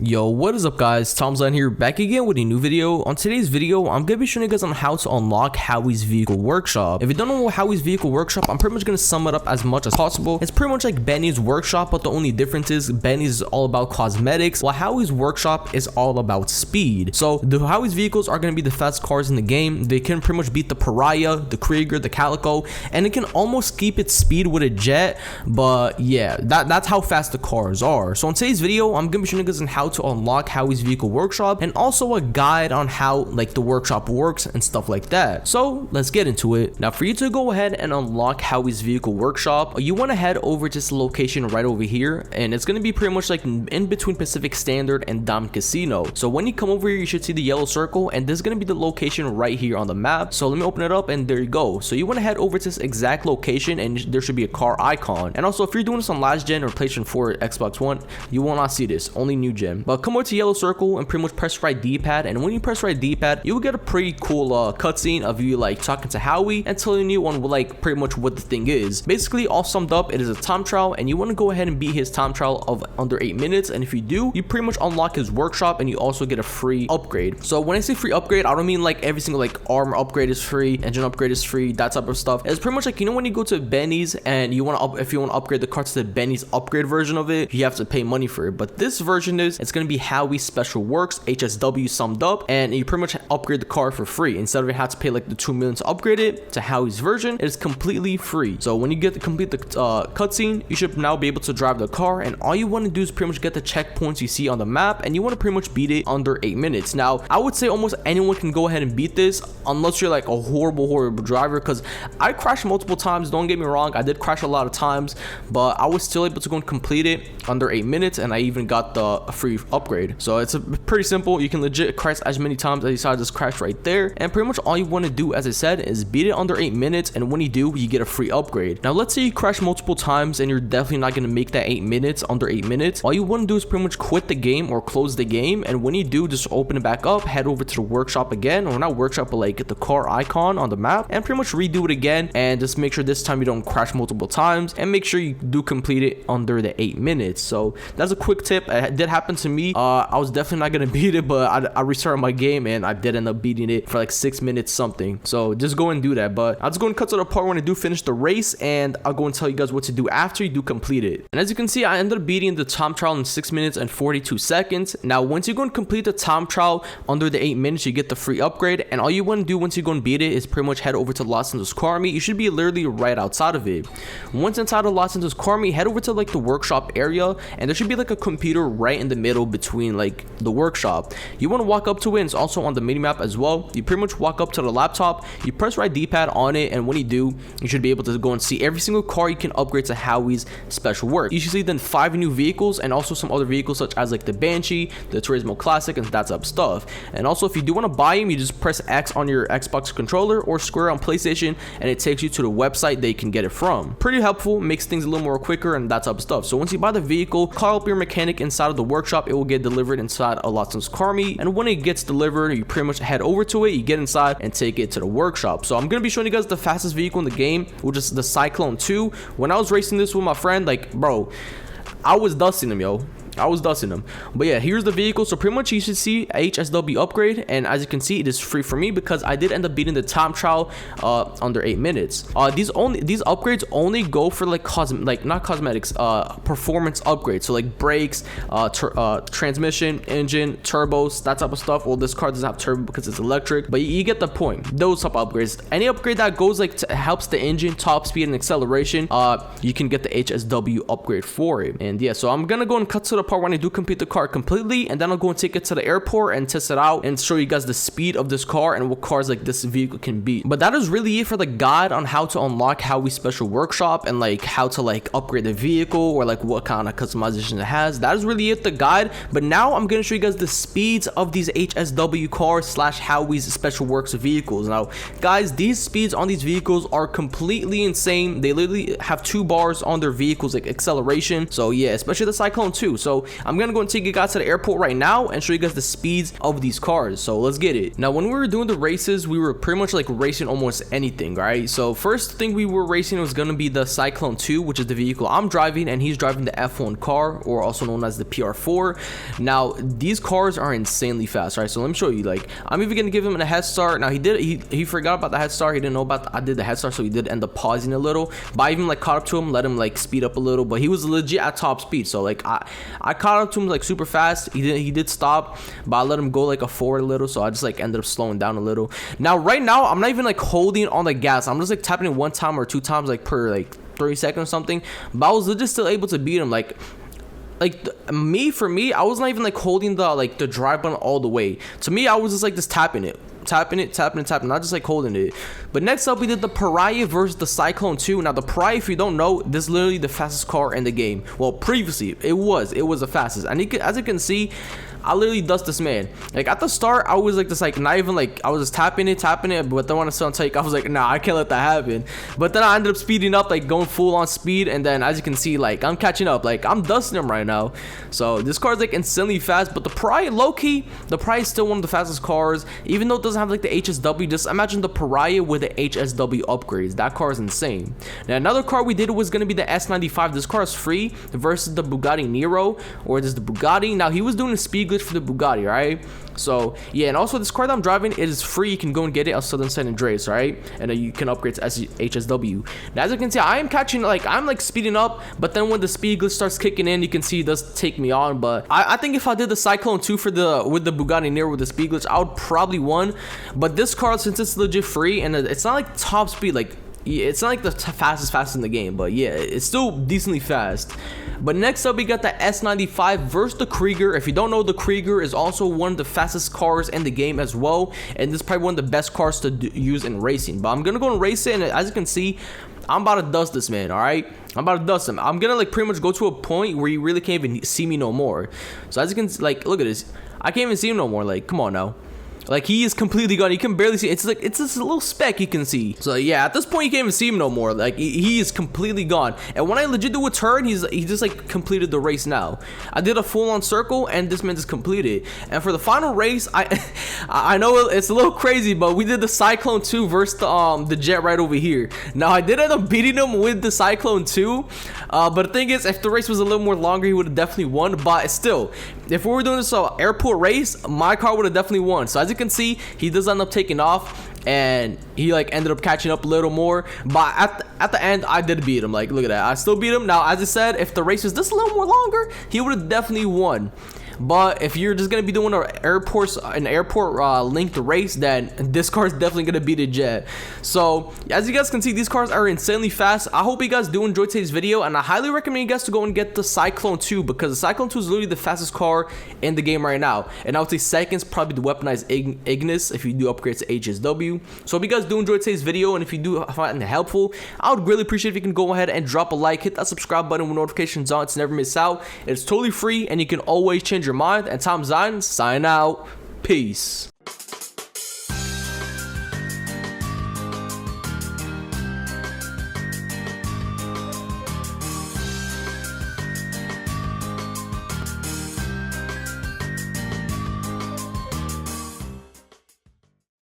Yo, what is up guys, Tiimedesign here, back again with a new video. On today's video, I'm going to be showing you guys on how to unlock Howie's Vehicle Workshop. If you don't know Howie's Vehicle Workshop, I'm pretty much going to sum it up as much as possible. It's pretty much like Benny's Workshop, but the only difference is Benny's is all about cosmetics, while Howie's Workshop is all about speed. So the Howie's vehicles are going to be the fastest cars in the game. They can pretty much beat the Pariah, the Krieger, the Calico, and it can almost keep its speed with a jet, but yeah, that's how fast the cars are. So in today's video, I'm going to be showing you guys on how to unlock Howie's Vehicle Workshop and also a guide on how like the workshop works and stuff like that. So let's get into it. Now for you to go ahead and unlock Howie's Vehicle Workshop, you want to head over to this location right over here, and it's going to be pretty much like in between Pacific Standard and Diamond Casino. So when you come over here, you should see the yellow circle, and this is going to be the location right here on the map. So let me open it up, and there you go. So you want to head over to this exact location, and there should be a car icon. And also if you're doing this on last gen or PlayStation 4 or Xbox One, you will not see this, only new gen. But come over to yellow circle and pretty much press right D-pad, and when you press right D-pad, you will get a pretty cool cutscene of you like talking to Howie and telling you on like pretty much what the thing is. Basically, all summed up, it is a time trial, and you want to go ahead and beat his time trial of under 8 minutes. And if you do, you pretty much unlock his workshop, and you also get a free upgrade. So when I say free upgrade, I don't mean like every single like armor upgrade is free, engine upgrade is free, that type of stuff. It's pretty much like, you know, when you go to Benny's and you want to if you want to upgrade the car to the Benny's upgrade version of it, you have to pay money for it. But this version it's going to be Howie's Special Works, HSW summed up, and you pretty much upgrade the car for free. Instead of you have to pay like the 2 million to upgrade it to Howie's version, it is completely free. So when you get to complete the cutscene, you should now be able to drive the car, and all you want to do is pretty much get the checkpoints you see on the map, and you want to pretty much beat it under 8 minutes. Now I would say almost anyone can go ahead and beat this unless you're like a horrible driver, because I crashed multiple times. Don't get me wrong, I did crash a lot of times, but I was still able to go and complete it under 8 minutes, and I even got the free upgrade. So it's pretty simple. You can legit crash as many times as you saw just crash right there, and pretty much all you want to do, as I said, is beat it under 8 minutes, and when you do, you get a free upgrade. Now let's say you crash multiple times and you're definitely not going to make that 8 minutes under 8 minutes. All you want to do is pretty much quit the game or close the game, and when you do, just open it back up, head over to the workshop again, or not workshop, but like get the car icon on the map, and pretty much redo it again, and just make sure this time you don't crash multiple times, and make sure you do complete it under the 8 minutes. So that's a quick tip. It did happen to me. I was definitely not gonna beat it, but I restarted my game and I did end up beating it for like 6 minutes something. So just go and do that. But I'll just go and cut to the part when I do finish the race, and I'll go and tell you guys what to do after you do complete it. And as you can see, I ended up beating the time trial in 6 minutes and 42 seconds. Now once you go and complete the time trial under the 8 minutes, you get the free upgrade, and all you want to do once you go and beat it is pretty much head over to Los Angeles Car Meet. You should be literally right outside of it. Once inside of Los Angeles Car Meet, head over to like the workshop area, and there should be like a computer right in the middle between like the workshop. You want to walk up to it, and it's also on the mini map as well. You pretty much walk up to the laptop, you press right D-pad on it, and when you do, you should be able to go and see every single car you can upgrade to Howie's Special Work. You should see then 5 new vehicles, and also some other vehicles such as like the Banshee, the Turismo Classic, and that type of stuff. And also if you do want to buy them, you just press X on your Xbox controller or square on PlayStation, and it takes you to the website that you can get it from. Pretty helpful, makes things a little more quicker and that type of stuff. So once you buy the vehicle, call up your mechanic inside of the workshop. It will get delivered inside a Los Angeles Car Meet, and when it gets delivered, you pretty much head over to it, you get inside and take it to the workshop. So I'm gonna be showing you guys the fastest vehicle in the game, which is the Cyclone 2. When I was racing this with my friend, like bro, I was dusting him, yo. I was dusting them. But yeah, here's the vehicle. So pretty much you should see HSW upgrade, and as you can see, it is free for me because I did end up beating the time trial under 8 minutes. These upgrades only go for like not cosmetics, performance upgrades. So like brakes, transmission, engine, turbos, that type of stuff. Well, this car doesn't have turbo because it's electric, but you get the point. Those type of upgrades. Any upgrade that goes like helps the engine, top speed, and acceleration, you can get the HSW upgrade for it. And yeah, so I'm gonna go and cut to the part when I do complete the car completely, and then I'll go and take it to the airport and test it out and show you guys the speed of this car and what cars like this vehicle can beat. But that is really it for the guide on how to unlock Howie's Special Workshop and like how to like upgrade the vehicle or like what kind of customization it has. That is really it, the guide. But now I'm gonna show you guys the speeds of these HSW cars slash Howie's Special Works vehicles. Now guys, these speeds on these vehicles are completely insane. They literally have 2 bars on their vehicles like acceleration. So yeah, especially the Cyclone 2. So So I'm gonna go and take you guys to the airport right now and show you guys the speeds of these cars. So let's get it. Now when we were doing the races, we were pretty much like racing almost anything, right? So first thing we were racing was gonna be the Cyclone 2, which is the vehicle I'm driving, and he's driving the F1 car, or also known as the PR4. Now these cars are insanely fast, right? So let me show you. Like, I'm even gonna give him a head start. Now he forgot about the head start. He didn't know about I did the head start, so he did end up pausing a little. But I even like caught up to him, let him like speed up a little, but he was legit at top speed. So like I caught up to him like super fast. He did stop, but I let him go like a forward a little, so I just like ended up slowing down a little. Now right now I'm not even like holding on the gas. I'm just like tapping it one time or two times like per like 30 seconds or something. But I was legit still able to beat him. For me, I was not even like holding the drive button all the way. To me, I was just like tapping it, not just like holding it. But next up, we did the Pariah versus the Cyclone 2. Now the Pariah, if you don't know, this is literally the fastest car in the game. Well, previously it was the fastest, and as you can see, I literally dust this man. Like at the start, I was like this, like not even like I was just tapping it, but then when I saw him take, I was like, nah, I can't let that happen. But then I ended up speeding up, like going full on speed, and then as you can see, like I'm catching up, like I'm dusting him right now. So this car is like insanely fast. But the Pariah, low key, the Pariah is still one of the fastest cars, even though it doesn't have like the HSW. Just imagine the Pariah with the HSW upgrades. That car is insane. Now another car we did was gonna be the S95. This car is free versus the Bugatti Nero, or this is the Bugatti. Now he was doing a speed glitch for the Bugatti, right? So yeah, and also this car that I'm driving, it is free. You can go and get it on Southern San Andreas, right? And then you can upgrade to HSW. Now as you can see, I am catching, like I'm like speeding up, but then when the speed glitch starts kicking in, you can see it does take me on. But I think if I did the Cyclone 2 with the Bugatti Nero with the speed glitch, I would probably won. But this car, since it's legit free and it's not like top speed, like it's not like the fastest in the game, but yeah, it's still decently fast. But next up, we got the S95 versus the Krieger. If you don't know, the Krieger is also one of the fastest cars in the game as well, and this is probably one of the best cars to use in racing. But I'm gonna go and race it, and as you can see, I'm about to dust this man. All right, I'm about to dust him. I'm gonna like pretty much go to a point where you really can't even see me no more. So as you can like, look at this, I can't even see him no more. Like, come on now. Like, he is completely gone. You can barely see. It's like, it's just a little speck you can see. So yeah, at this point you can't even see him no more. Like, he is completely gone. And when I legit do a turn, he just like completed the race. Now I did a full-on circle, and this man just completed. And for the final race, I know it's a little crazy, but we did the Cyclone 2 versus the jet right over here. Now I did end up beating him with the Cyclone 2, but the thing is, if the race was a little more longer, he would have definitely won. But still, if we were doing this airport race, my car would have definitely won. So as you can see, he does end up taking off, and he like ended up catching up a little more. But at the end, I did beat him. Like, look at that, I still beat him. Now as I said, if the race was just a little more longer, he would have definitely won. But if you're just gonna be doing an airport linked race, then this car is definitely gonna beat a jet. So as you guys can see, these cars are insanely fast. I hope you guys do enjoy today's video, and I highly recommend you guys to go and get the Cyclone 2, because the Cyclone 2 is literally the fastest car in the game right now. And I would say second's probably the weaponized Ignis if you do upgrade to HSW. So if you guys do enjoy today's video, and if you do find it helpful, I would really appreciate if you can go ahead and drop a like, hit that subscribe button with notifications on to never miss out. It's totally free, and you can always change your mind. And Tiimedesign, sign out. Peace.